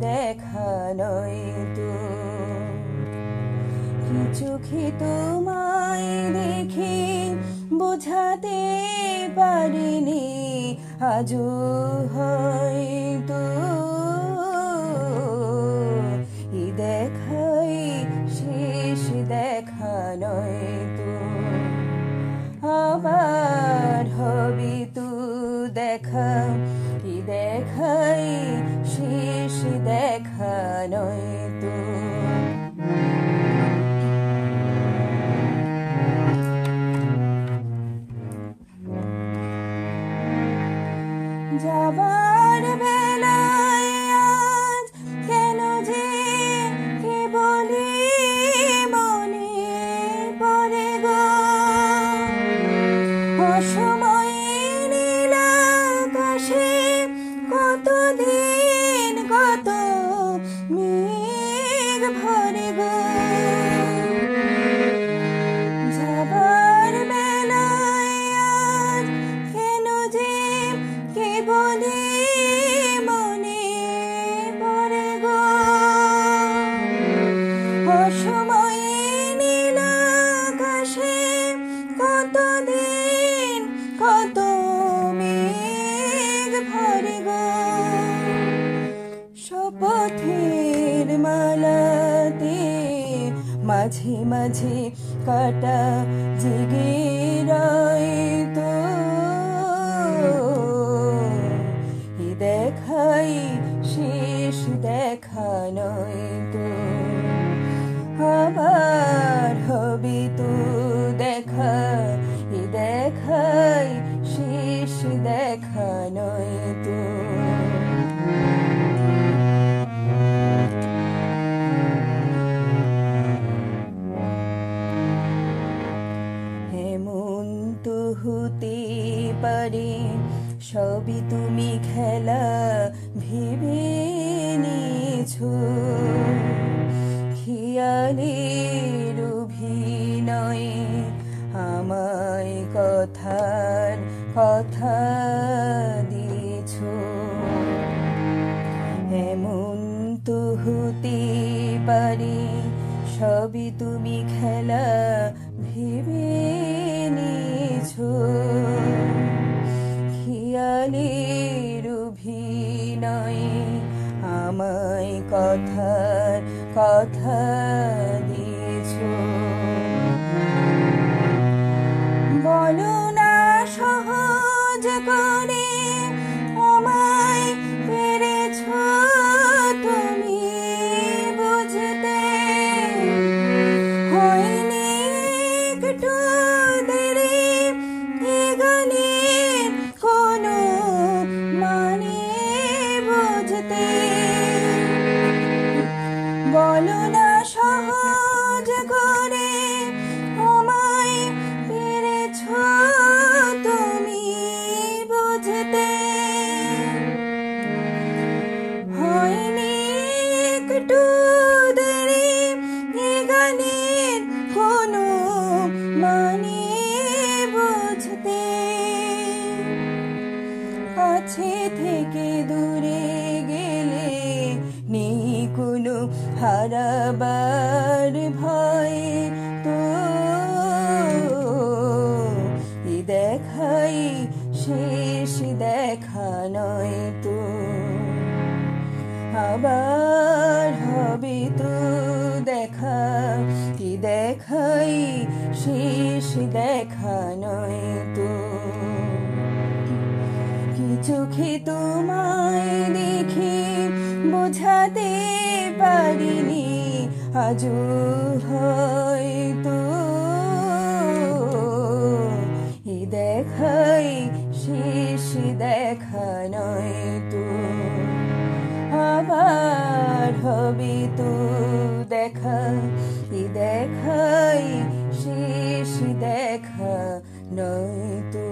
দেখা নয়তো কি চোখে তোমায় দেখে বোঝাতে পারিনি আজও হয়তো এই দেখাই শেষ দেখা নয়তো আবার হবে তো দেখা এই দেখাই শেষ দেখা নয়তো যাবার বেলায় আজ কেন যে কেবলই মনে পড়ে গো অসময়ে নীল আকাশে কতদিন কত মেঘ ভরে গো যাবার বেলায় আজ কেন যে কেবলই মনে পড়ে গো অসময়ে নীল আকাশে কতদিন কত মেঘ ভরে গো শপথের মালাতে মাঝে মাঝে কাটা জেগে রইতো এই দেখাই শেষ দেখা নয়তো আবার হবে তো দেখা এই দেখাই শেষ দেখা নয়তো এমন তো হতে পারে সবই তুমি খেলা ভেবে নিয়েছো খেয়ালের অভিনয়ে আমায় কথার কথা দিয়েছো এমন তো হতে পারে সবই তুমি খেলা ভেবে নিয়েছো খেয়ালের অভিনয়ে আমায় কথার কথা দিয়েছো বলো না সহজ করে আমায় পেরেছো তুমি বুঝতে হয়নি একটু দেরি এ গানের কোনো মানে বুঝতে বলো না সহজ করে আমায় পেরেছো তুমি বুঝতে হয়নি একটু দেরি এ গানের কোনো মানে বুঝতে কাছে থেকে দূরে গেলে নেই কোনো হারাবার ভয় তো এই দেখাই শেষ দেখা নয়তো আবার হবে তো দেখা এই দেখাই শেষ দেখা নয়তো কি চোখে তোমায় দেখে বোঝাতে পারিনি আজও হয়তো এই দেখাই শেষ দেখা নয়তো আবার হবে তো দেখা এই দেখাই শেষ দেখা নয়তো